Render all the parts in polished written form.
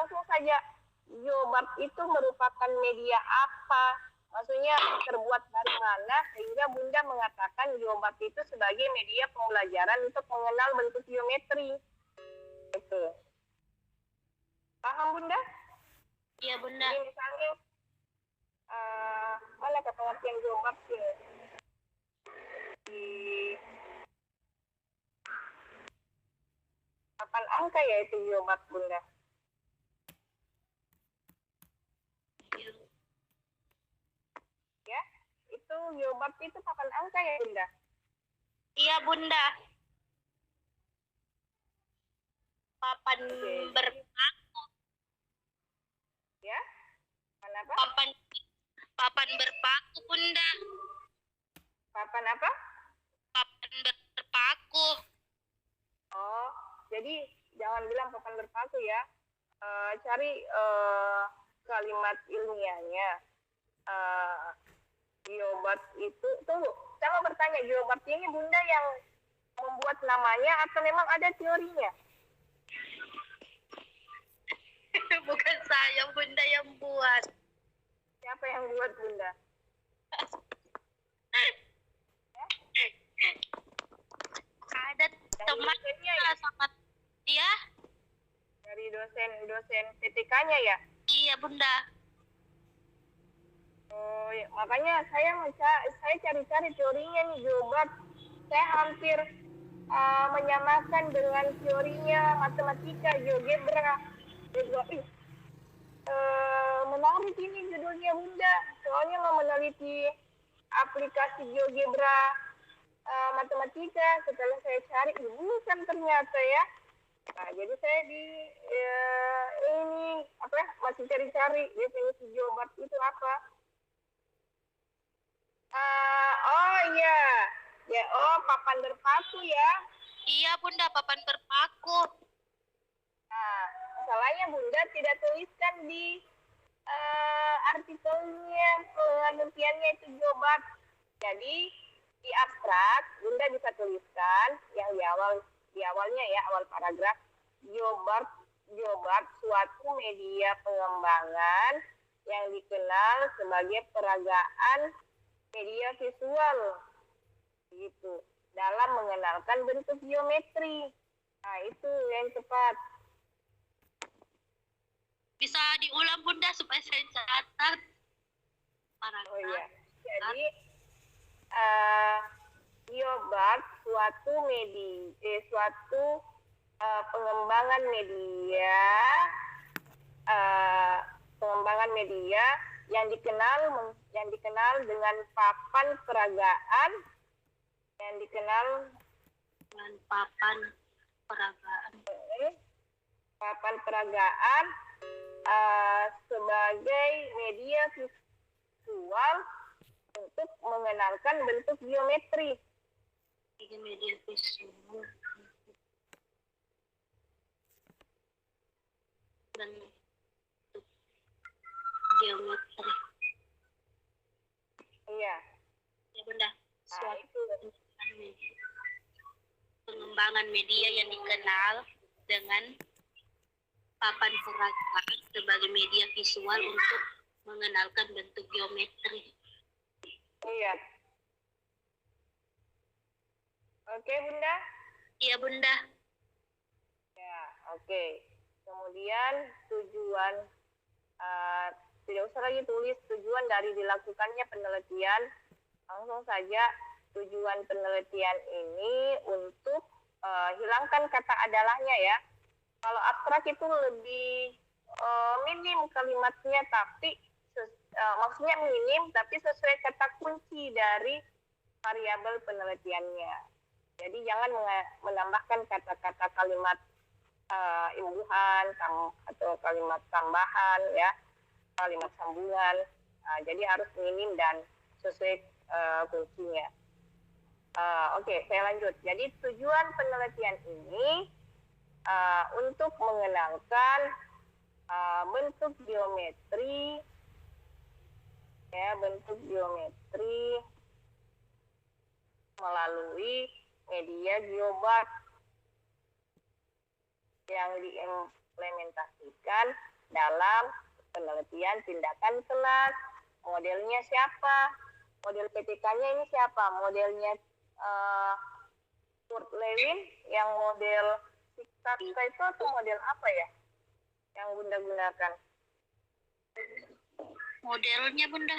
langsung saja, geobark itu merupakan media apa? Maksudnya terbuat dari mana? Sehingga Bunda mengatakan geobark itu sebagai media pembelajaran untuk mengenal bentuk geometri. Itu. Paham Bunda? Iya Bunda. Jadi misalnya, mana pengertian geobark ini? Di 8 angka ya itu geobark Bunda. Ya, itu geobark itu 8 angka ya Bunda? Iya Bunda. Papan berpaku. Ya, kenapa? Papan berpaku Bunda. Papan apa? Papan berpaku. Oh, jadi jangan bilang papan berpaku ya. Cari kalimat ilmiahnya. Geobark itu, tunggu, saya mau bertanya, geobark ini Bunda yang membuat namanya atau memang ada teorinya? Bukan saya Bunda yang buat. Siapa yang buat Bunda? Ada temannya ya? Sangat ya. Dari dosen PTK-nya ya? Iya Bunda. Oh, ya. Makanya saya cari-cari teorinya nih geobark. Saya hampir menyamakan dengan teorinya matematika, GeoGebra. Menarik ini judulnya Bunda. Soalnya mau meneliti aplikasi GeoGebra matematika. Setelah saya cari, bukan ternyata ya. Nah, jadi saya masih cari-cari definisi geobark itu apa. Oh iya, ya papan berpaku ya. Iya Bunda, papan berpaku. Nah, masalahnya Bunda tidak tuliskan di artikelnya pengertiannya itu geobark. Jadi di abstrak Bunda bisa tuliskan yang di awalnya ya, awal paragraf, geobark suatu media pengembangan yang dikenal sebagai peragaan media visual gitu dalam mengenalkan bentuk geometri. Nah, itu yang tepat. Bisa diulang Bunda supaya saya catat. Oh iya. Jadi geobark suatu pengembangan media yang dikenal dengan papan peragaan sebagai media visual untuk mengenalkan bentuk geometri. Media visual dan bentuk geometri. Iya. Ya Bunda. Suatu pengembangan media yang dikenal dengan papan peragaan sebagai media visual untuk mengenalkan bentuk geometri. Iya. Oke, Bunda? Iya, Bunda. Ya, oke. Kemudian tujuan, tidak usah lagi tulis tujuan dari dilakukannya penelitian. Langsung saja tujuan penelitian ini untuk hilangkan kata adalahnya ya. Kalau abstrak itu lebih minim kalimatnya, tapi maksudnya minim, tapi sesuai kata kunci dari variabel penelitiannya. Jadi jangan menambahkan kata-kata kalimat imbuhan atau kalimat tambahan ya, kalimat sambungan. Jadi harus minim dan sesuai kuncinya. Oke, saya lanjut. Jadi tujuan penelitian ini untuk mengenalkan bentuk geometri, ya, bentuk geometri melalui media geobark yang diimplementasikan dalam penelitian tindakan kelas. Modelnya siapa? Model PTK-nya ini siapa? Modelnya Kurt Lewin yang model Sikta itu atau model apa ya yang Bunda gunakan? Modelnya Bunda.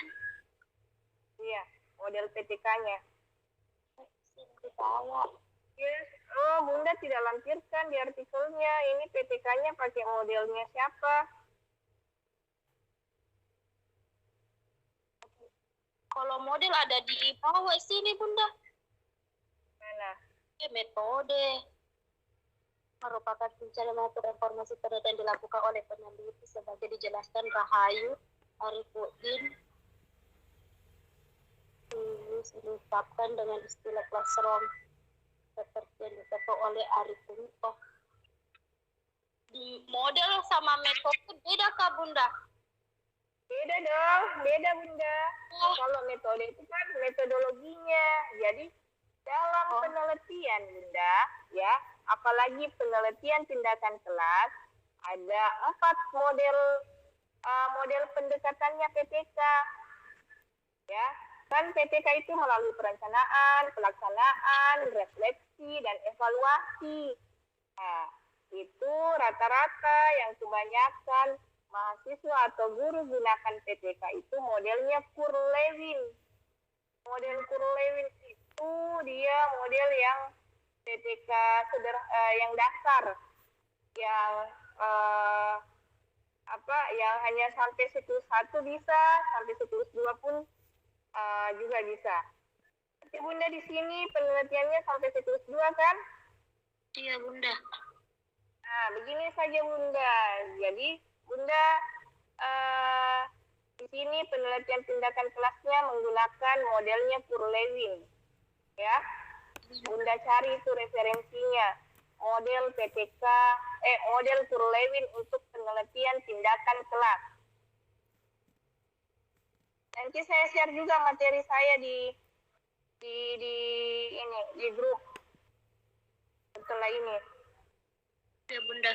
Iya, model PTK-nya. Yes. Oh, Bunda tidak lampirkan di artikelnya. Ini PTK-nya pakai modelnya siapa? Kalau model ada di bawah sini Bunda. Mana? Metode merupakan pencarian maupun informasi terkait yang dilakukan oleh peneliti sebagai dijelaskan Rahayu Arifuddin diungkapkan dengan istilah classroom seperti yang dicatat oleh Arifin. Di model sama metode beda kah Bunda? Beda dong, beda Bunda. Kalau metode itu kan metodologinya. Jadi dalam penelitian Bunda, ya, apalagi penelitian tindakan kelas, ada 4 model pendekatannya PTK. Ya, kan PTK itu melalui perencanaan, pelaksanaan, refleksi, dan evaluasi. Nah, itu rata-rata yang kebanyakan mahasiswa atau guru gunakan PTK itu modelnya Kurlewin. Model Kurlewin itu dia model yang PTK yang dasar, yang yang hanya sampai siklus 1 bisa, sampai siklus 2 pun juga bisa. Seperti Bunda di sini penelitiannya sampai siklus 2 kan? Iya Bunda. Nah, begini saja Bunda. Jadi Bunda di sini penelitian tindakan kelasnya menggunakan modelnya Kurlewin. Ya. Bunda cari itu referensinya. Model PTK, model Kurlewin untuk penelitian tindakan kelas. Nanti saya share juga materi saya di grup setelah ini. Ya Bunda.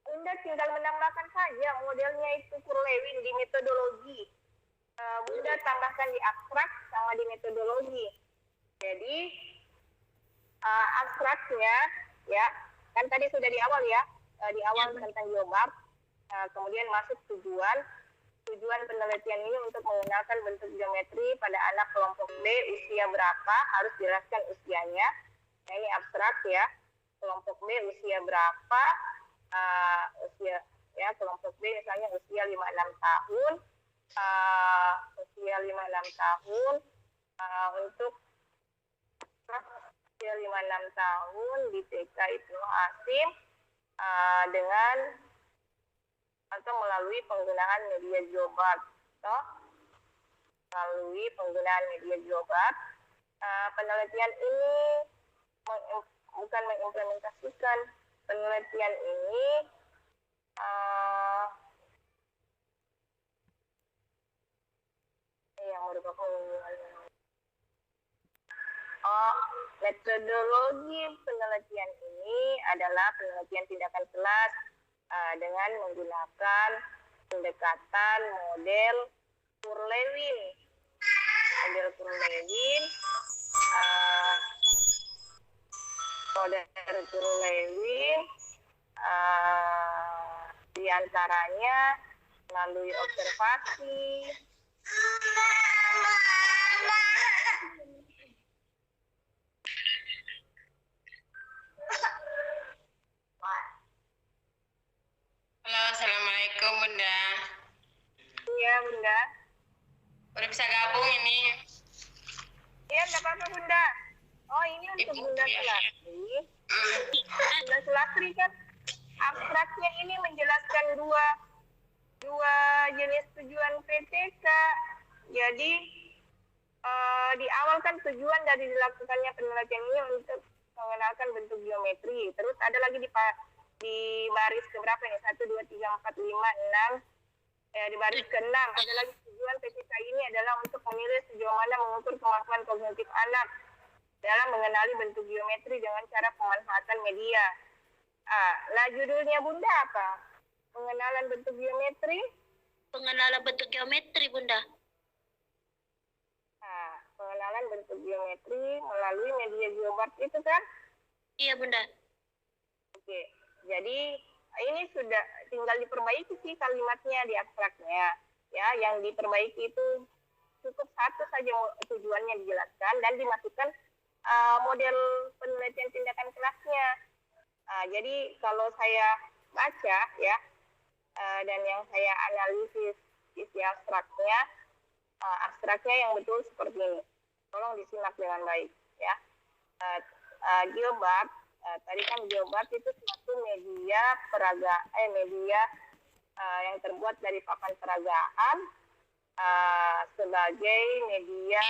Bunda tinggal menambahkan saja modelnya itu Kurlewin di metodologi. Bunda tambahkan di abstrak sama di metodologi. Jadi abstraknya ya, kan tadi sudah di awal ya, di awal tentang geobar. Kemudian masuk tujuan penelitian ini untuk menggunakan bentuk geometri pada anak kelompok B usia berapa, harus jelaskan usianya. Nah, ini abstrak ya. Kelompok B usia berapa, usia ya, kelompok B misalnya usia 56 tahun, untuk usia 56 tahun di TK Ibnu Hasim dengan atau melalui penggunaan media Geobat. Melalui penggunaan media Geobat, penelitian ini bukan mengimplementasikan. Penelitian ini yang merupakan metodologi penelitian ini adalah penelitian tindakan kelas dengan menggunakan pendekatan model Kurlewin. Model Kurlewin diantaranya melalui observasi, Halo, Assalamualaikum Bunda. Iya Bunda. Udah bisa gabung ini? Iya, nggak apa-apa Bunda. Oh, ini untuk Bunda Sulastri. Bunda Sulastri kan abstraknya ini menjelaskan dua jenis tujuan PTK. Jadi di awal kan tujuan dari dilakukannya penelitian ini untuk mengenalkan bentuk geometri. Terus ada lagi di baris keberapa ini? 1, 2, 3, 4, 5, 6. Di baris ke-6 ada lagi tujuan PTK ini adalah untuk menilai sejauh mana mengukur kemampuan kognitif anak dalam mengenali bentuk geometri dengan cara pemanfaatan media. Lah judulnya Bunda apa? pengenalan bentuk geometri. Pengenalan bentuk geometri, Bunda. Nah, pengenalan bentuk geometri melalui media geobar itu kan? Iya, Bunda. Oke, jadi ini sudah tinggal diperbaiki sih kalimatnya di abstraknya. Ya, yang diperbaiki itu cukup satu saja tujuannya dijelaskan dan dimasukkan model penelitian tindakan kelasnya. Jadi kalau saya baca ya, dan yang saya analisis isi abstraknya, yang betul seperti ini. Tolong disimak dengan baik ya. Geobar, tadi kan geobar itu suatu media media yang terbuat dari papan peragaan sebagai media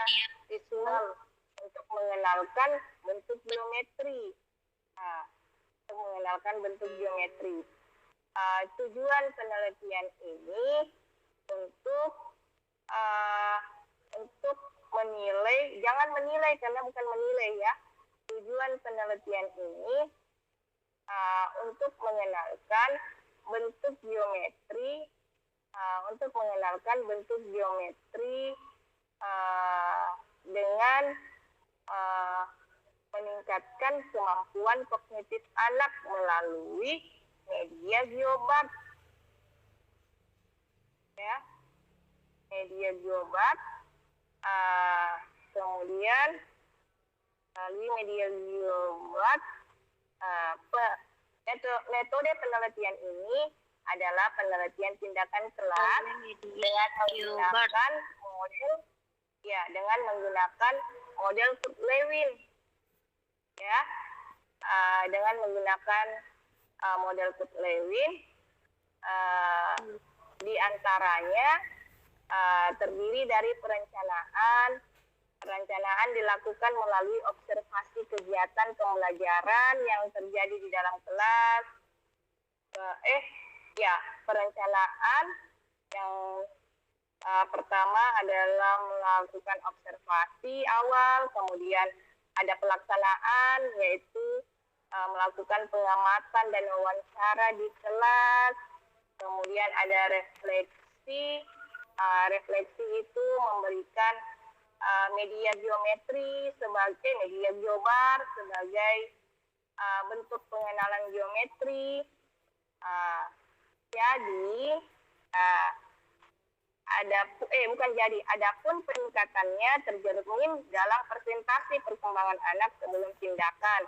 visual untuk mengenalkan bentuk geometri. Tujuan penelitian ini untuk menilai, jangan menilai karena bukan menilai ya. Tujuan penelitian ini untuk mengenalkan bentuk geometri, dengan meningkatkan kemampuan kognitif anak melalui media geobar. Ya, media geobar. Kemudian melalui media geobar, metode penelitian ini adalah penelitian tindakan kelas dengan menggunakan model Kurt-Lewin. Ya, dengan menggunakan model Kurt-Lewin, di antaranya terdiri dari perencanaan dilakukan melalui observasi kegiatan pembelajaran yang terjadi di dalam kelas. Perencanaan yang pertama adalah melakukan observasi awal, kemudian ada pelaksanaan, yaitu melakukan pengamatan dan wawancara di kelas, kemudian ada refleksi. Refleksi itu memberikan media geometri sebagai media geobar sebagai bentuk pengenalan geometri. Adapun peningkatannya tercermin dalam presentasi perkembangan anak sebelum tindakan.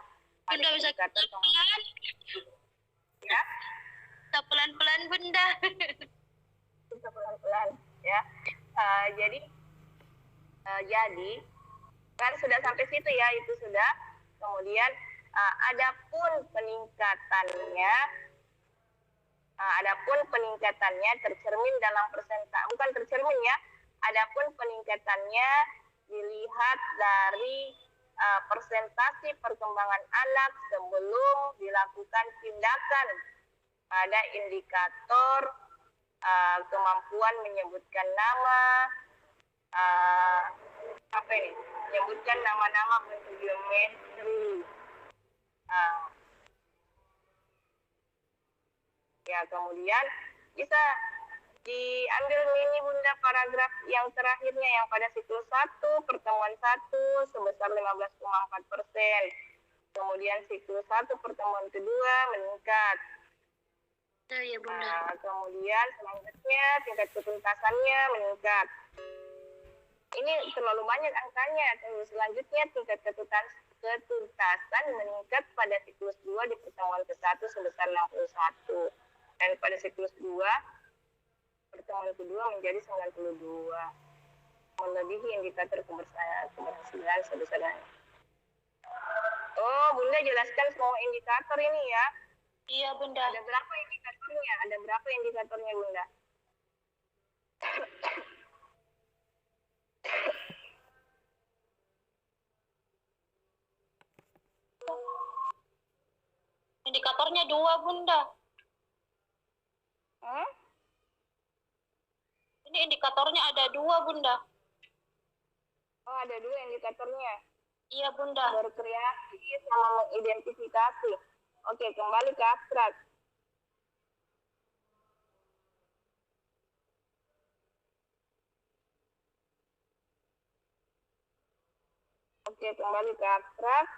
Bunda bisa pelan-pelan. Ya. Bisa pelan-pelan, Bunda. Bisa pelan-pelan ya. Jadi kan sudah sampai situ ya, itu sudah. Kemudian adapun peningkatannya tercermin dalam adapun peningkatannya dilihat dari presentasi perkembangan anak sebelum dilakukan tindakan pada indikator kemampuan menyebutkan nama, menyebutkan nama-nama bentuk geometri. Kemudian bisa diambil mini Bunda paragraf yang terakhirnya yang pada siklus 1, pertemuan 1 sebesar 15,4%. Kemudian siklus 1 pertemuan kedua meningkat. Ya, Bunda. Kemudian selanjutnya tingkat ketuntasannya meningkat. Ini terlalu banyak angkanya. Selanjutnya tingkat ketuntasan meningkat pada siklus 2 di pertemuan ke-1 sebesar 61. Dan pada siklus 2 pertemuan kedua menjadi 92. Melebihi indikator keberhasilan sebesar. Oh, Bunda jelaskan semua indikator ini ya. Iya, Bunda. Ada berapa indikatornya, Bunda? Indikatornya 2, Bunda. Ini indikatornya ada 2, Bunda. Oh, ada 2 indikatornya. Iya, Bunda. Berkreasi sama mengidentifikasi. Oke, kembali ke abstrak. Oke, kembali ke abstrak.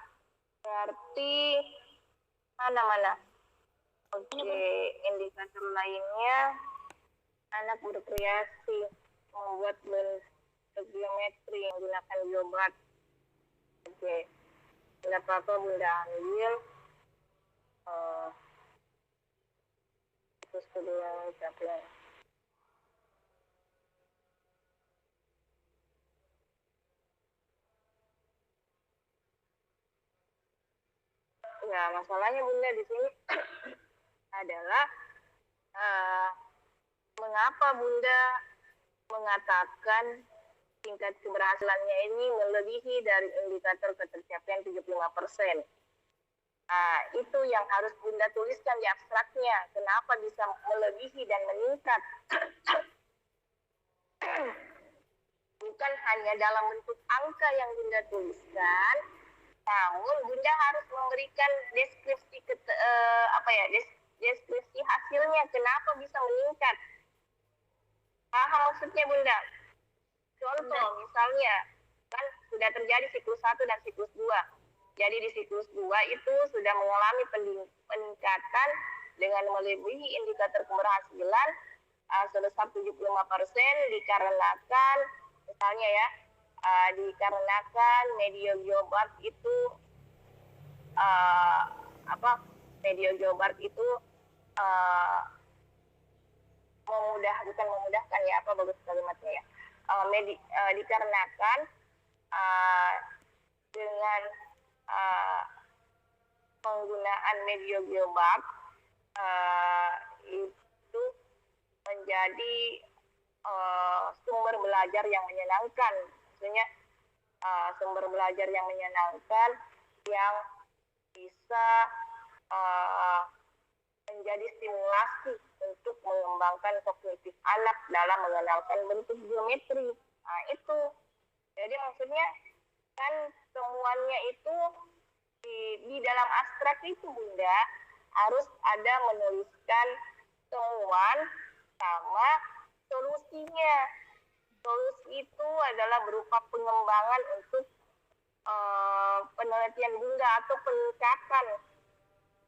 Berarti mana? Oke, indikator lainnya anak berkreasi membuat bentuk geometri menggunakan geobat. Oke, tidak apa-apa Bunda ambil. Terus kedua capaian. Ya, masalahnya Bunda di sini adalah mengapa Bunda mengatakan tingkat keberhasilannya ini melebihi dari indikator ketercapaian 75%. Nah, itu yang harus Bunda tuliskan di abstraknya. Kenapa bisa melebihi dan meningkat? Bukan hanya dalam bentuk angka yang Bunda tuliskan, namun Bunda harus memberikan deskripsi deskripsi hasilnya kenapa bisa meningkat. Paham maksudnya Bunda? Contoh misalnya kan sudah terjadi siklus 1 dan siklus 2. Jadi di siklus 2 itu sudah mengalami peningkatan dengan melebihi indikator keberhasilan sebesar 75% dikarenakan misalnya ya dikarenakan media geobat itu memudahkan ya apa bagus kalimatnya ya dikarenakan dengan penggunaan media geobat itu menjadi sumber belajar yang menyenangkan, maksudnya sumber belajar yang menyenangkan yang bisa menjadi stimulasi untuk mengembangkan kognitif anak dalam mengenalkan bentuk geometri. Nah itu, jadi maksudnya kan temuannya itu di dalam abstrak itu Bunda harus ada menuliskan temuan sama solusinya. Solusi itu adalah berupa pengembangan untuk penelitian Bunda atau peningkatan.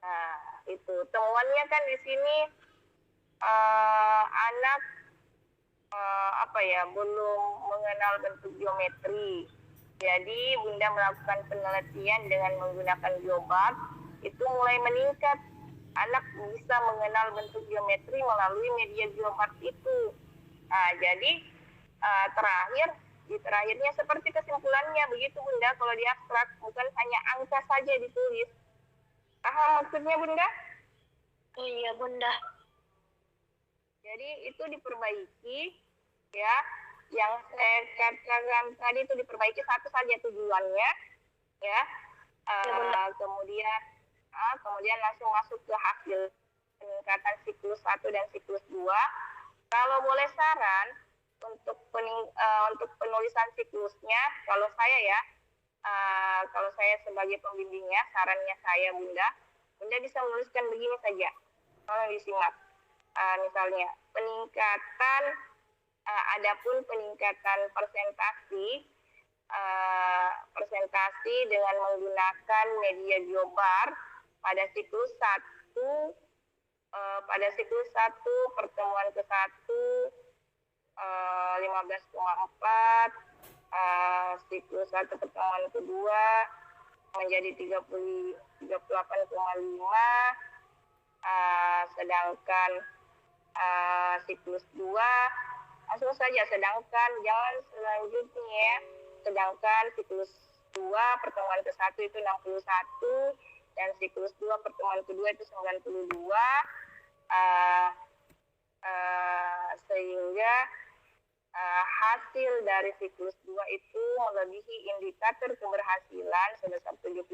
Nah, itu temuannya kan di sini anak belum mengenal bentuk geometri. Jadi Bunda melakukan penelitian dengan menggunakan geobat itu mulai meningkat. Anak bisa mengenal bentuk geometri melalui media geobat itu. Nah, jadi terakhirnya seperti kesimpulannya begitu Bunda kalau di abstrak, bukan hanya angka saja ditulis. Paham maksudnya Bunda? Iya Bunda. Jadi itu diperbaiki ya. Yang saya katakan tadi itu diperbaiki satu saja tujuannya ya. Kemudian langsung masuk ke hasil peningkatan siklus 1 dan siklus 2. Kalau boleh saran untuk penulisan siklusnya, kalau saya sebagai pembimbingnya, sarannya saya Bunda bisa menuliskan begini saja. Kalau disimak, misalnya peningkatan, adapun peningkatan presentasi dengan menggunakan media geobar pada siklus 1 pertemuan ke-1 15,4, siklus 1 pertemuan kedua menjadi 38,5, sedangkan siklus 2 langsung saja sedangkan, jangan selanjutnya ya. Sedangkan siklus 2 pertemuan ke-1 itu 61 dan siklus 2 pertemuan kedua itu 92, sehingga hasil dari siklus 2 itu melebihi indikator keberhasilan sebesar 75%,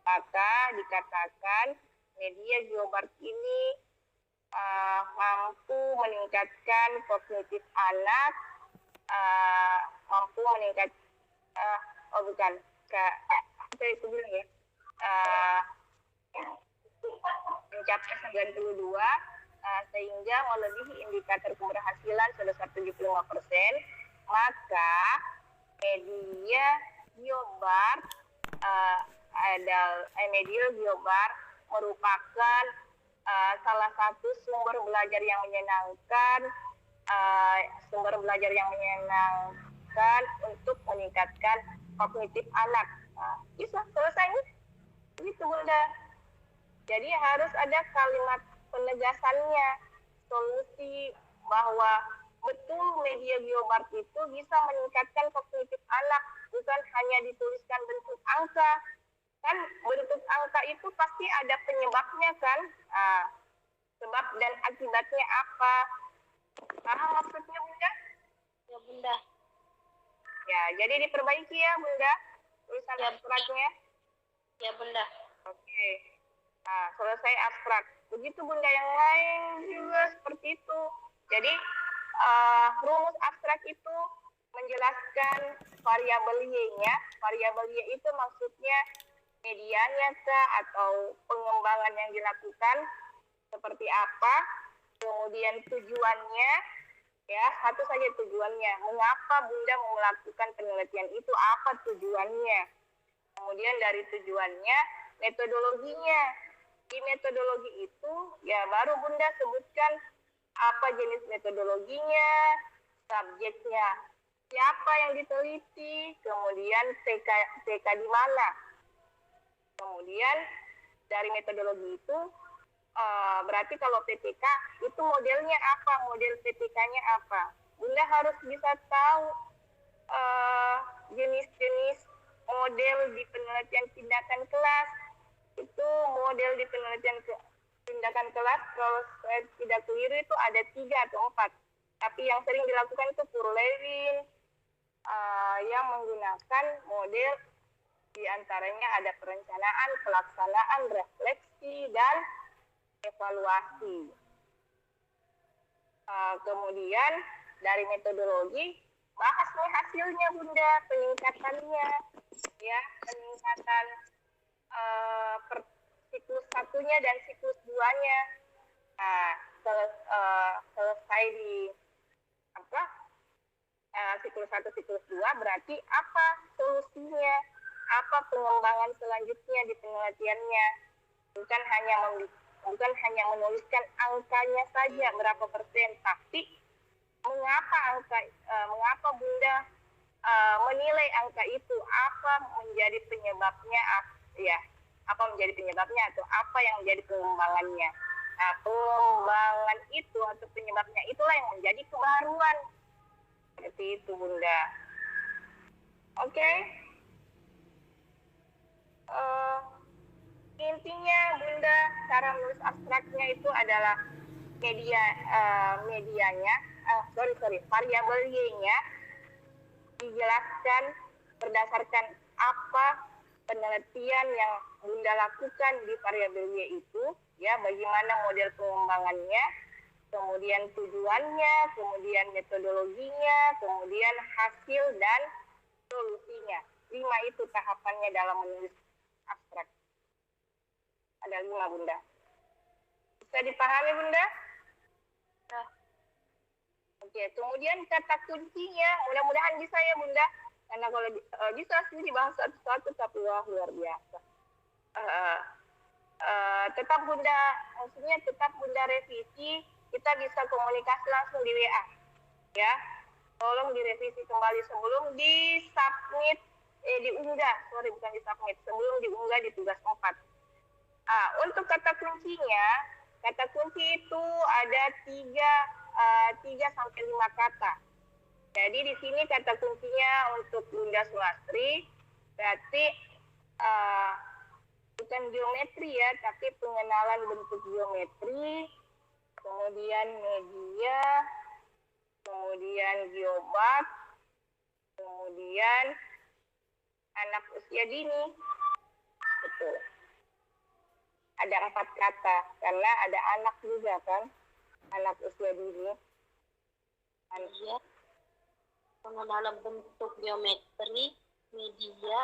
maka dikatakan media geobar ini mampu meningkatkan kognitif anak, mampu meningkat mencapai 92, sehingga melebihi indikator keberhasilan sebesar 75%, maka media Geobar media Geobar merupakan salah satu sumber belajar yang menyenangkan, untuk meningkatkan kognitif anak. Bisa selesai nih, gitu Bunda. Jadi harus ada kalimat penegasannya, solusi bahwa betul media Geobar itu bisa meningkatkan kognitif anak, bukan hanya dituliskan bentuk angka. Kan bentuk angka itu pasti ada penyebabnya kan, sebab dan akibatnya apa. Paham maksudnya Bunda? Ya Bunda. Ya, jadi diperbaiki ya Bunda, tulisan abstraknya. Ya Bunda. Oke. Nah, selesai abstrak. Begitu Bunda, yang lain juga seperti itu. Jadi rumus abstrak itu menjelaskan variabel Y-nya. Variabel Y itu maksudnya medianya kah atau pengembangan yang dilakukan seperti apa, kemudian tujuannya, ya satu saja tujuannya, mengapa Bunda mau melakukan penelitian itu, apa tujuannya, kemudian dari tujuannya metodologinya. Di metodologi itu ya baru Bunda sebutkan apa jenis metodologinya, subjeknya, siapa yang diteliti, kemudian TK di mana. Kemudian dari metodologi itu berarti kalau PPK itu modelnya apa, model PPK-nya apa. Bunda harus bisa tahu jenis-jenis model di penelitian tindakan kelas. Itu model di penelitian tindakan kelas, kalau saya tidak keliru itu ada 3 atau 4. Tapi yang sering dilakukan itu Purlewin, yang menggunakan model diantaranya ada perencanaan, pelaksanaan, refleksi, dan evaluasi. Kemudian dari metodologi bahas nih hasilnya Bunda, peningkatannya, ya peningkatan per siklus 1-nya dan siklus 2-nya. Nah, selesai di siklus 1, siklus 2 berarti apa solusinya, apa pengembangan selanjutnya di penelitiannya. Bukan hanya menuliskan angkanya saja berapa persen, tapi mengapa Bunda menilai angka itu, apa menjadi penyebabnya, apa menjadi penyebabnya atau apa yang menjadi pengembangannya. Nah, pengembangan itu atau penyebabnya itulah yang menjadi kebaruan. Seperti itu Bunda. Oke. Intinya Bunda, cara menulis abstraknya itu adalah variabel Y-nya dijelaskan berdasarkan apa penelitian yang Bunda lakukan di variabel Y itu, ya bagaimana model pengembangannya, kemudian tujuannya, kemudian metodologinya, kemudian hasil dan solusinya. 5 itu tahapannya dalam menulis abstrak. Ada 5 Bunda. Bisa dipahami Bunda? Nah. Oke, kemudian kata kuncinya mudah-mudahan bisa ya Bunda. Karena kalau bisa sih dibahas satu-satu, tapi wah luar biasa. Tetap Bunda revisi, kita bisa komunikasi langsung di WA. Ya, tolong direvisi kembali sebelum di-submit, sebelum diunggah di tugas 4. Untuk kata kuncinya, kata kunci itu ada 3 sampai 5 kata. Jadi di sini kata kuncinya untuk Bunda Sulastri berarti bukan geometri ya, tapi pengenalan bentuk geometri, kemudian media, kemudian geobat, kemudian anak usia dini. Betul. Ada 4 kata, karena ada anak juga kan, anak usia dini. Iya. Pengenalan bentuk geometri, media,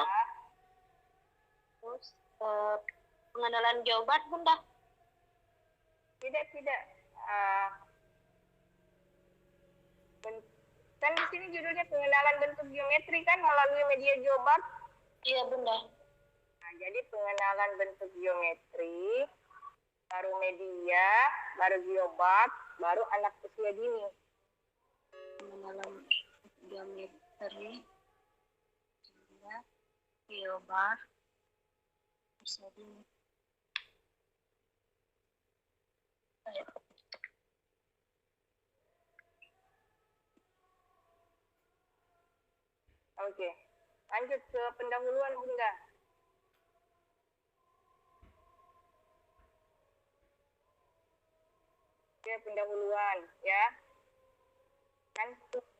terus pengenalan geobat Bunda. Tidak. Kan di sini judulnya pengenalan bentuk geometri kan melalui media geobat. Iya, Bunda. Nah, jadi pengenalan bentuk geometri, baru media, baru geobat, baru anak usia dini. Mengenal geometri, ya, geobar, bisa di. Ayo. Oke, lanjut ke pendahuluan Bunda. Oke, pendahuluan ya. Kan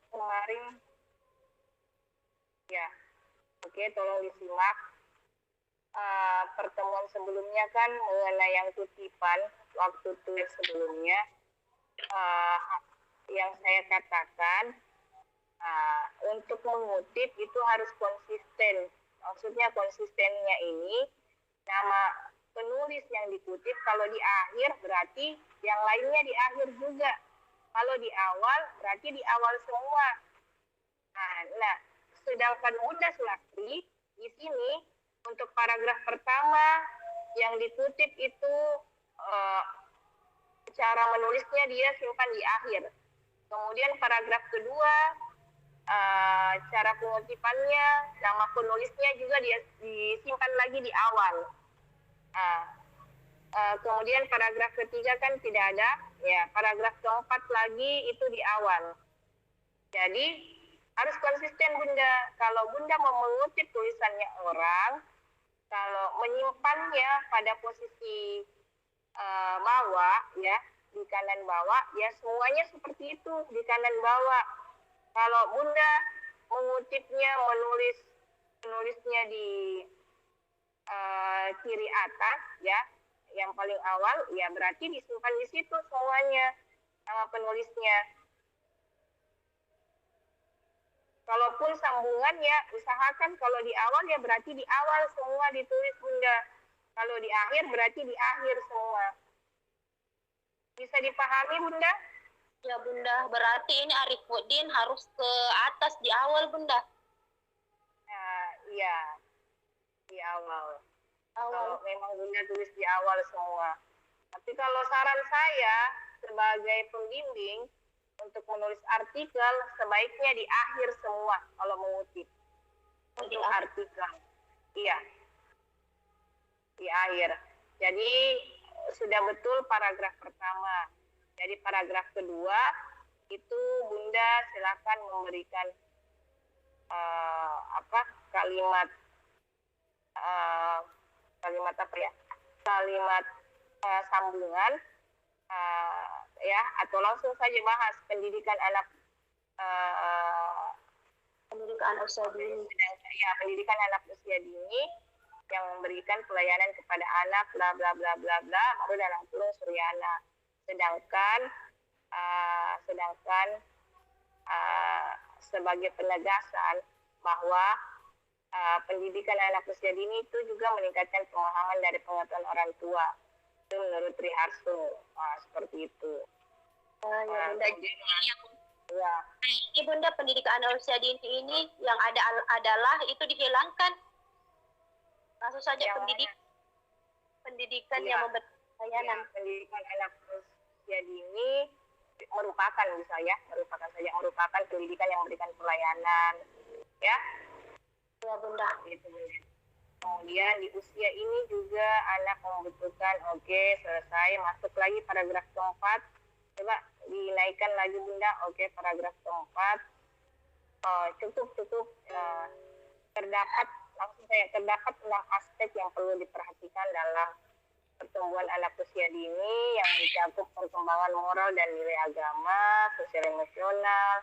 kemarin ya. Oke, tolong disimak. Pertemuan sebelumnya kan mengenai yang kutipan waktu tulis sebelumnya yang saya katakan untuk mengutip itu harus konsisten. Maksudnya konsistennya ini nama penulis yang dikutip kalau di akhir berarti yang lainnya di akhir juga. Kalau di awal berarti di awal semua. Nah, sedangkan Bunda Sulastri di sini untuk paragraf pertama yang dikutip itu cara menulisnya dia simpan di akhir. Kemudian paragraf kedua cara pengutipannya, nama penulisnya juga dia disimpan lagi di awal. Kemudian paragraf ketiga kan tidak ada, ya paragraf keempat lagi itu di awal. Jadi harus konsisten Bunda. Kalau Bunda mau mengutip tulisannya orang, kalau menyimpannya pada posisi bawah, ya di kanan bawah, ya semuanya seperti itu di kanan bawah. Kalau Bunda mengutipnya, menulisnya di kiri atas, ya yang paling awal, ya berarti disimpan di situ semuanya nama penulisnya. Kalaupun sambungan ya usahakan kalau di awal ya berarti di awal semua ditulis Bunda. Kalau di akhir berarti di akhir semua. Bisa dipahami Bunda? Ya Bunda, berarti ini Arifuddin harus ke atas di awal Bunda. Iya, di awal. Kalau memang Bunda tulis di awal semua. Tapi kalau saran saya sebagai pembimbing untuk menulis artikel sebaiknya di akhir semua kalau mengutip. Untuk artikel. Iya. Di akhir. Jadi sudah betul paragraf pertama. Jadi paragraf kedua itu Bunda silakan memberikan kalimat apa ya? Kalimat sambungan ya atau langsung saja bahas pendidikan anak pendidikan usia dini. Ya, pendidikan anak usia dini yang memberikan pelayanan kepada anak bla bla bla bla bla baru dalam kurung Suryana. Sedangkan sebagai penegasan bahwa pendidikan anak usia dini itu juga meningkatkan pemahaman dari pengetahuan orang tua. Itu menurut Triharso. Seperti itu. Ya, Bunda. Ya. Ini Bunda, pendidikan anak usia dini ini yang ada adalah itu dihilangkan. Langsung saja pendidikan ya, yang memberikan pelayanan. Ya, pendidikan anak usia dini merupakan pendidikan yang memberikan pelayanan, ya. Ya Bunda. Gitu, Bunda. Kemudian di usia ini juga anak membutuhkan, oke, selesai, masuk lagi paragraf keempat. Coba dinaikkan lagi Bunda, oke, paragraf keempat. Cukup. Terdapat 6 aspek yang perlu diperhatikan dalam pertumbuhan anak usia dini yang mencakup perkembangan moral dan nilai agama, sosial emosional,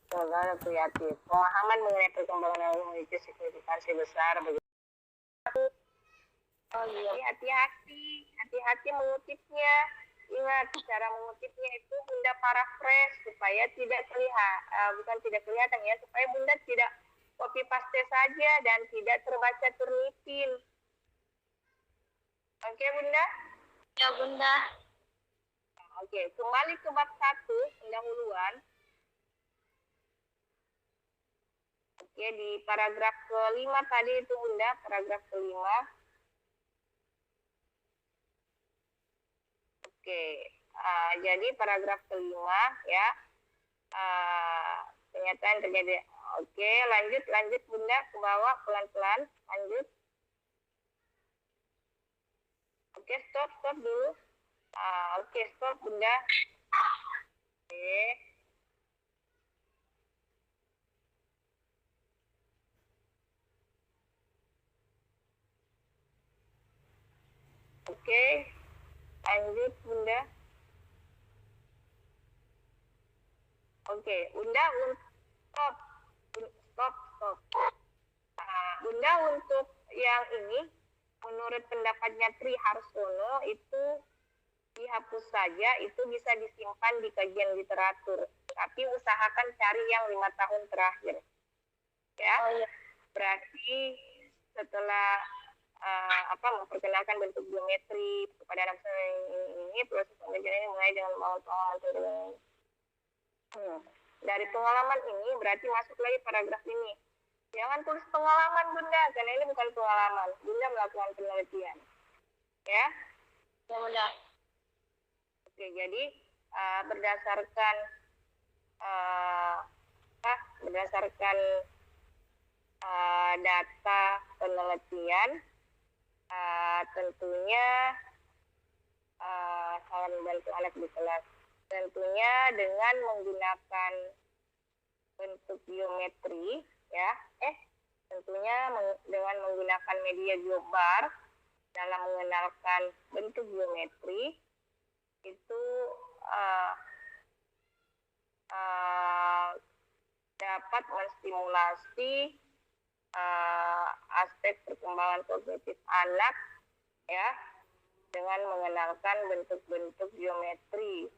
dan kreatif. Pemahaman mengenai perkembangan yang memiliki signifikansi besar bagi hati-hati mengutipnya. Ingat, cara mengutipnya itu Bunda paraphrase supaya tidak kelihatan ya, supaya Bunda tidak copy paste saja dan tidak terbaca ternipin. Oke, Bunda? Ya Bunda. Oke, kembali ke bab 1 pendahuluan. Oke, di paragraf kelima tadi itu Bunda, paragraf kelima. Oke, jadi paragraf kelima ya, pernyataan terjadi. Oke, lanjut Bunda ke bawah pelan-pelan, lanjut. Oke, stop dulu. Oke, stop Bunda. Oke. Oke, lanjut Bunda. Oke, Bunda stop. Bunda untuk yang ini, menurut pendapatnya Tri Harsono itu dihapus saja, itu bisa disimpan di kajian literatur. Tapi usahakan cari yang 5 tahun terakhir. Ya, berarti setelah memperkenalkan bentuk geometri kepada anak ini, proses pembelajaran ini mulai dengan pengalaman. Dari pengalaman ini berarti masuk lagi paragraf ini. Jangan tulis pengalaman Bunda, karena ini bukan pengalaman. Bunda melakukan penelitian. Ya? Ya Bunda. Oke, jadi berdasarkan data penelitian, tentunya salah membantu anak di kelas. Tentunya dengan menggunakan bentuk geometri, ya, tentunya dengan menggunakan media geobar dalam mengenalkan bentuk geometri itu dapat menstimulasi aspek perkembangan kognitif anak, ya, dengan mengenalkan bentuk-bentuk geometri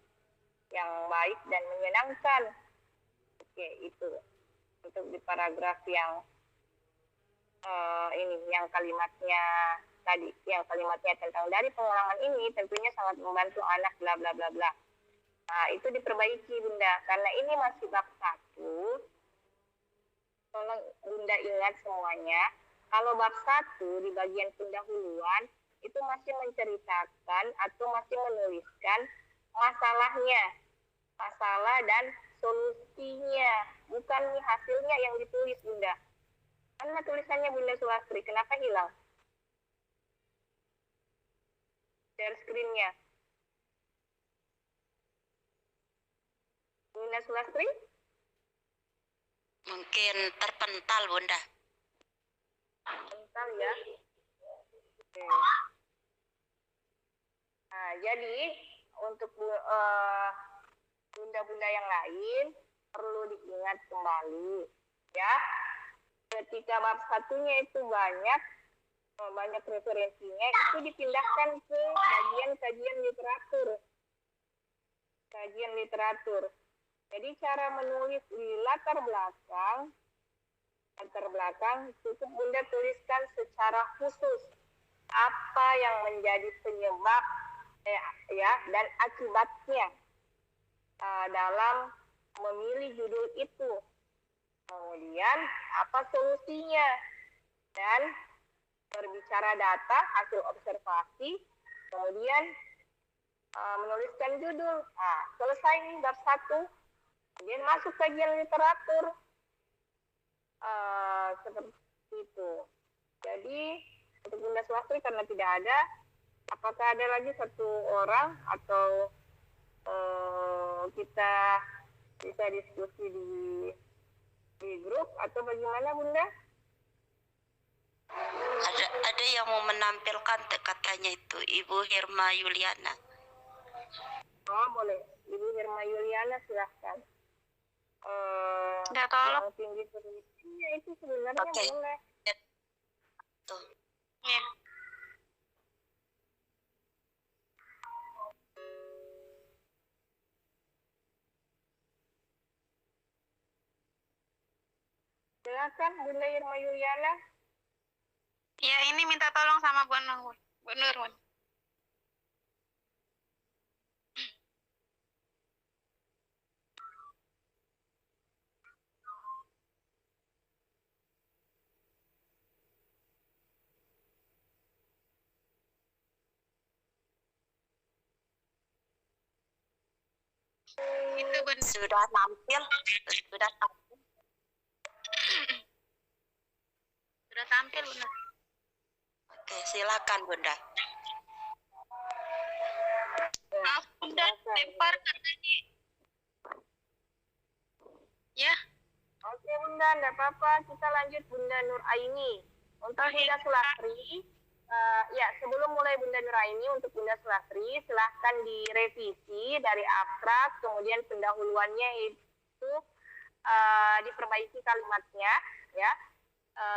yang baik dan menyenangkan. Oke, itu untuk di paragraf yang ini, yang kalimatnya tadi, yang kalimatnya tentang dari pengalaman ini tentunya sangat membantu anak bla bla bla bla. Nah, itu diperbaiki Bunda, karena ini masih bab 1. Tolong Bunda ingat semuanya, kalau bab 1 di bagian pendahuluan itu masih menceritakan atau masih menuliskan masalahnya, masalah dan solusinya, bukan hasilnya yang ditulis Bunda. Karena tulisannya Bunda Sulastri, kenapa hilang? Share screen-nya. Bunda Sulastri? Mungkin terpental, Bunda. Terpental ya. Oke. Nah, jadi untuk bunda-bunda yang lain perlu diingat kembali, ya. Ketika bab 1-nya itu banyak referensinya, itu dipindahkan ke bagian kajian literatur. Jadi cara menulis di latar belakang cukup Bunda tuliskan secara khusus apa yang menjadi penyebab ya dan akibatnya dalam memilih judul itu. Kemudian apa solusinya, dan berbicara data hasil observasi, kemudian menuliskan judul. Nah, selesai nih bab 1, kemudian masuk kajian literatur, seperti itu. Jadi untuk Bunda Sulastri karena tidak ada, apakah ada lagi satu orang atau kita bisa diskusi di grup atau bagaimana Bunda? Ada yang mau menampilkan katanya itu Ibu Hirma Yuliana. Oh boleh, Ibu Hirma Yuliana silahkan. Tolong. Yang tinggi penelitiannya itu sebenarnya boleh. Tuh. Ya. Silakan Bunda Hirma Yuliana. Ya, ini minta tolong sama Bu Nurun. Itu Bunda. Sudah tampil? Sudah tampil? Sudah tampil Bunda. Oke, silakan Bunda. Maaf Bunda, lempar katanya. Ya, Oke Bunda, enggak apa-apa. Kita lanjut Bunda Nur Aini. Untuk Bunda Sulastri, ya sebelum mulai Bunda Nur Aini, untuk Bunda Sulastri, silahkan direvisi dari abstrak, kemudian pendahuluannya itu diperbaiki kalimatnya, ya.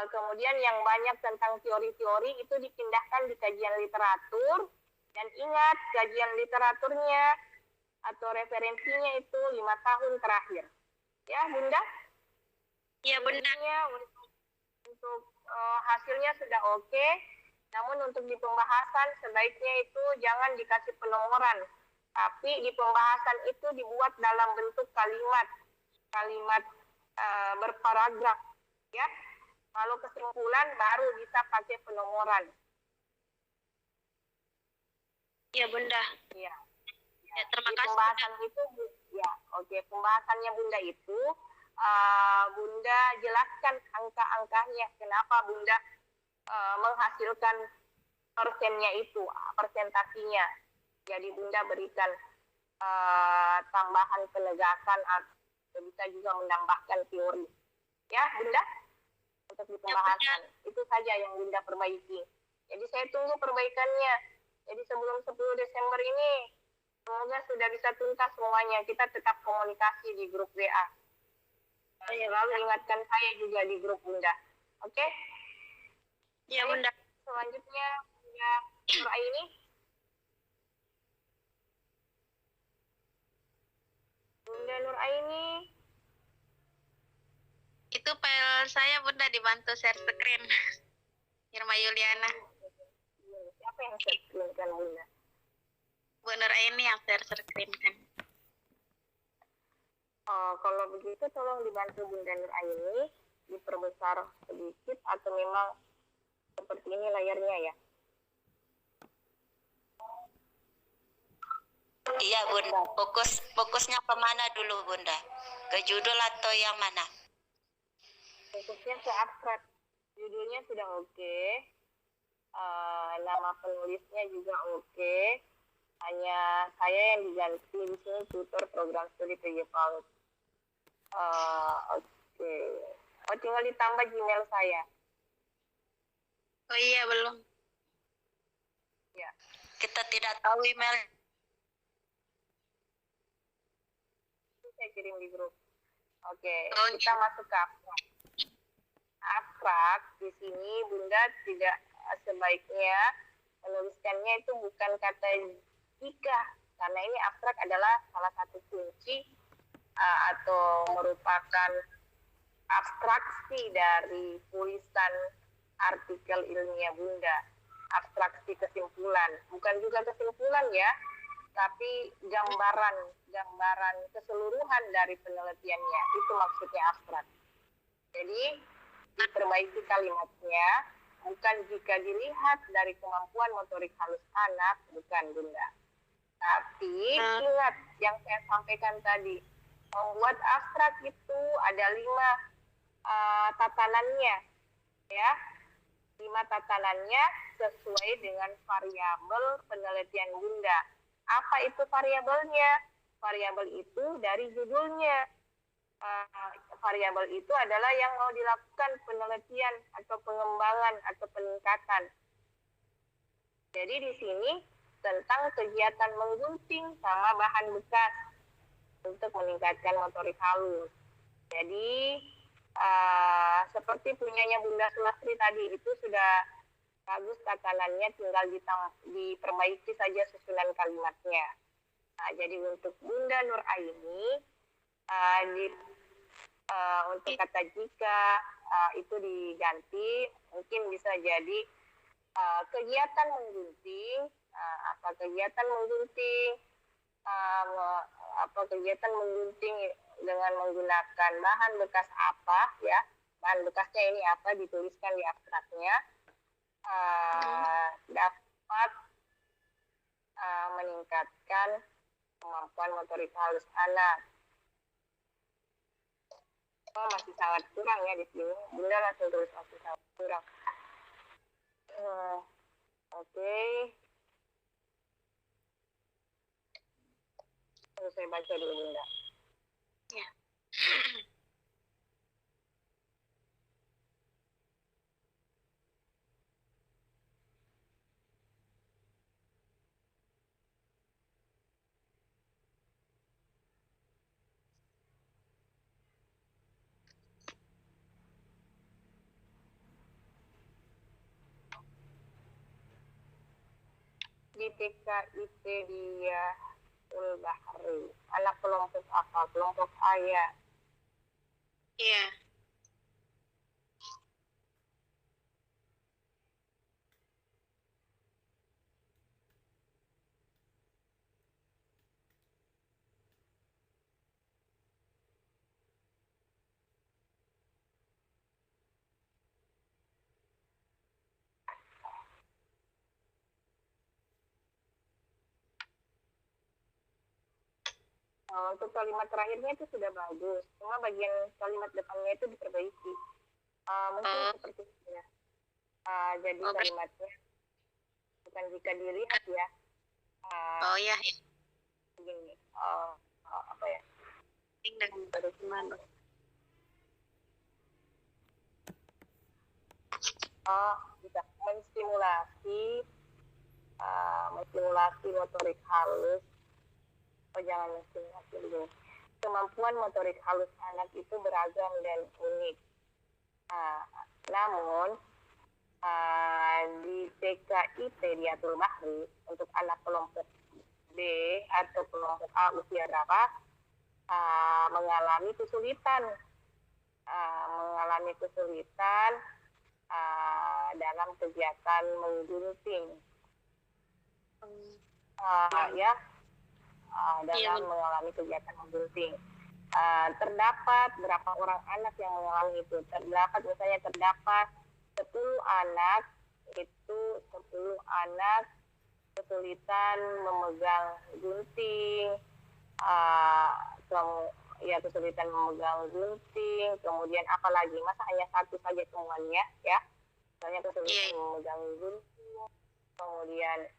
Kemudian yang banyak tentang teori-teori itu dipindahkan di kajian literatur, dan ingat kajian literaturnya atau referensinya itu 5 tahun terakhir. Ya, Bunda? iya Bunda. Jadinya untuk hasilnya sudah oke, namun untuk di pembahasan sebaiknya itu jangan dikasih penomoran, tapi di pembahasan itu dibuat dalam bentuk kalimat berparagraf, ya. Kalau kesimpulan baru bisa pakai penomoran. Iya Bunda. Iya. Ya, terima Di kasih. pembahasan itu, ya, oke, pembahasannya Bunda itu, Bunda jelaskan angka-angkanya, kenapa Bunda menghasilkan persennya itu, persentasinya. Jadi Bunda berikan tambahan penegasan atau bisa juga menambahkan teori. Ya, Bunda, untuk di pembahasan. Itu saja yang Bunda perbaiki. Jadi saya tunggu perbaikannya. Jadi sebelum 10 Desember ini, semoga sudah bisa tuntas semuanya. Kita tetap komunikasi di grup WA. Lalu ingatkan saya juga di grup Bunda. Oke? Iya Bunda. Selanjutnya Bunda Nur Aini. Bunda Nur Aini. Itu file saya Bunda dibantu share screen. Irma Yuliana. Siapa yang share screen kan Bunda? Bu Nur Aini yang share screen kan. Kalau begitu tolong dibantu Bunda Nur Aini diperbesar sedikit atau memang seperti ini layarnya ya. Iya Bunda, fokusnya kemana dulu Bunda? Ke judul atau yang mana? Fokusnya ke abstrak. Judulnya sudah oke. Nama penulisnya juga oke. Hanya saya yang diganti di sini tutor program studi PG PAUD. Oke. Oh, tinggal ditambah Gmail saya. Oh iya belum. Ya. Kita tidak tahu email. Saya kirim di grup. Oke, Oh, kita masuk ke abstrak. Abstrak di sini Bunda tidak sebaiknya menuliskannya itu bukan kata jika, karena ini abstrak adalah salah satu kunci atau merupakan abstraksi dari tulisan artikel ilmiah Bunda. Abstraksi kesimpulan, bukan juga kesimpulan ya, tapi gambaran keseluruhan dari penelitiannya, itu maksudnya abstrak. Jadi diperbaiki kalimatnya, bukan jika dilihat dari kemampuan motorik halus anak, bukan Bunda. Tapi ingat yang saya sampaikan tadi, membuat abstrak itu ada 5 tatanannya, ya. 5 tatanannya sesuai dengan variabel penelitian Bunda. Apa itu variabelnya? Variabel itu dari judulnya. Variabel itu adalah yang mau dilakukan penelitian atau pengembangan atau peningkatan. Jadi di sini tentang kegiatan menggunting sama bahan bekas untuk meningkatkan motorik halus. Jadi seperti punyanya Bunda Sulastri tadi itu sudah bagus tatanannya, tinggal diperbaiki saja susunan kalimatnya. Jadi untuk Bunda Nur Aini untuk kata jika itu diganti, mungkin bisa jadi kegiatan menggunting, apa kegiatan menggunting, kegiatan menggunting dengan menggunakan bahan bekas apa, ya, bahan bekasnya ini apa, dituliskan di abstraknya, dapat meningkatkan kemampuan motorik halus anak. Oh, masih sangat kurang ya di sini. Bunda langsung tulis masih sangat kurang. Oke. Terus saya baca dulu Bunda. Ya. Di TKIP dia Bahri. Anak kelompok apa? Kelompok A ya. Iya. Untuk kalimat terakhirnya itu sudah bagus. Cuma bagian kalimat depannya itu diperbaiki. Mungkin seperti ini ya. Jadi kalimatnya bukan jika dilihat ya. Oh ya. Begini. Apa ya? Dengan bagaimana? Bisa menstimulasi motorik halus. Jangan menstimulasi dulu. Kemampuan motorik halus anak itu beragam dan unik. Namun di TKIP Diatul Bahri untuk anak kelompok B atau kelompok A usia berapa mengalami kesulitan dalam kegiatan menggunting mengalami kegiatan menggunting. Terdapat berapa orang anak yang mengalami itu? Terdapat 10 anak itu 10 anak kesulitan memegang gunting, kesulitan memegang gunting, kemudian apa lagi? Masa hanya satu saja temuannya ya? Misalnya kesulitan memegang gunting, kemudian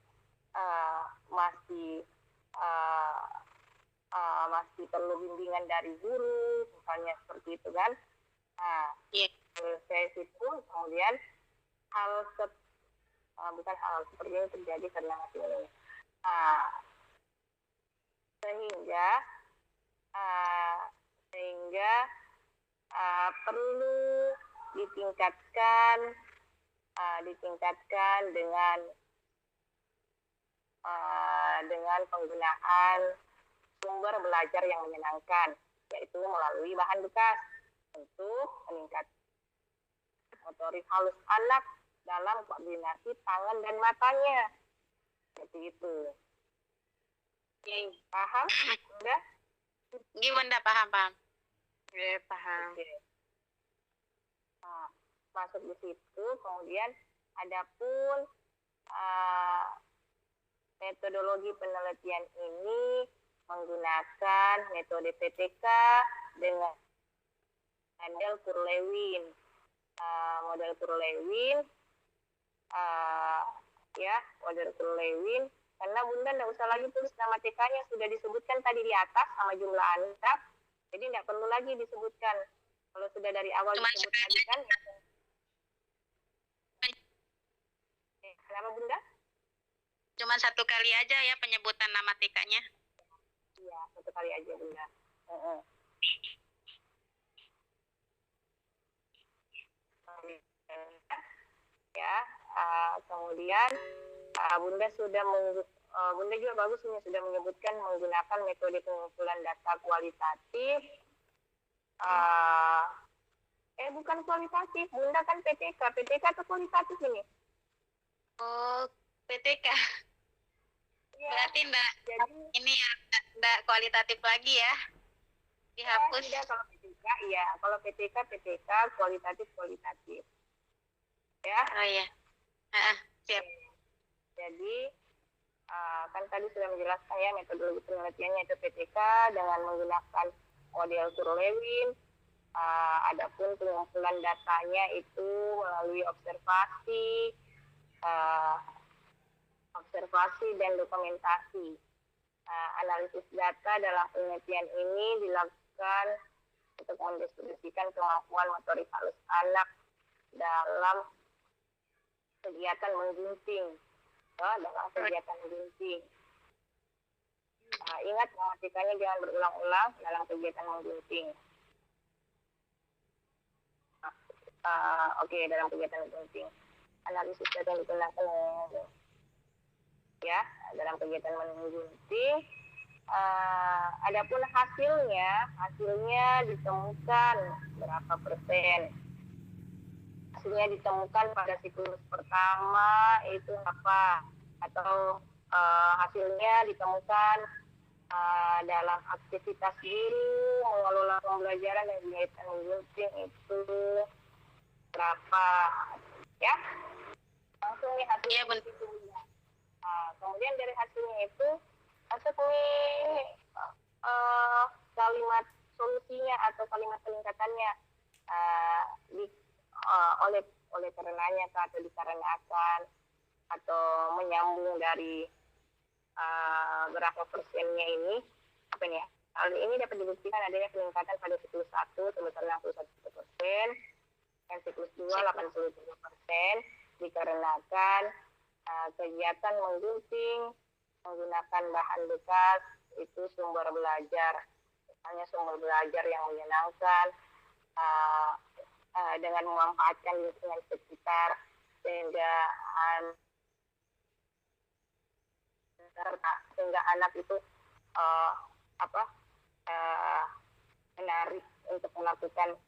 masih perlu bimbingan dari guru, misalnya seperti itu kan? Saya situ kemudian bukan hal seperti ini terjadi karena masih ini. Sehingga perlu ditingkatkan dengan penggunaan sumber belajar yang menyenangkan, yaitu melalui bahan bekas untuk meningkatkan motorik halus anak dalam koordinasi tangan dan matanya. Seperti itu. Paham? Udah? Gimana paham? Paham. Okay. Masuk di situ, kemudian adapun metodologi penelitian ini menggunakan metode PTK dengan model Kurlewin. Model Kurlewin model Kurlewin, karena Bunda tidak usah lagi tulis nama TK-nya, sudah disebutkan tadi di atas sama jumlah anak, jadi tidak perlu lagi disebutkan. Kalau sudah dari awal disebut tadi kan. Kenapa Bunda? Cuma satu kali aja ya penyebutan nama TK-nya. Iya, satu kali aja Bunda. Kemudian Bunda juga bagus sudah menyebutkan menggunakan metode pengumpulan data kualitatif. Bukan kualitatif, Bunda kan PTK atau kualitatif ini? Oh, PTK. Ya, berarti enggak kualitatif lagi ya? Dihapus. Tidak, kalau PTK iya, kalau PTK kualitatif. Ya. Oh iya. Siap. Jadi Kan tadi sudah menjelaskan ya metodologi penelitiannya itu PTK dengan menggunakan model Kurlewin. Adapun pengumpulan datanya itu melalui observasi dan dokumentasi. Analisis data dalam penelitian ini dilakukan untuk mendeskripsikan kemampuan motorik halus anak dalam kegiatan menggunting. Ingat mengartikannya jangan berulang-ulang dalam kegiatan menggunting. Dalam kegiatan menggunting. Analisis data yang digunakan ya dalam kegiatan menggunting. Adapun hasilnya ditemukan berapa persen. Hasilnya ditemukan pada siklus pertama itu apa, atau hasilnya ditemukan dalam aktivitas guru mengelola pembelajaran dan kegiatan menggunting itu berapa ya, langsung nih hasilnya begitu. Kemudian dari hasilnya itu masuk nih kalimat solusinya atau kalimat peningkatannya oleh karenanya atau dikarenakan atau menyambung dari berapa persennya ini apa nih ya. Hal ini dapat dibuktikan adanya peningkatan pada siklus 1 sebesar 61%, dan siklus 2 83% dikarenakan kegiatan menggunting menggunakan bahan bekas itu sumber belajar, misalnya sumber belajar yang menyenangkan dengan memanfaatkan lingkungan sekitar sehingga anak itu menarik untuk melakukan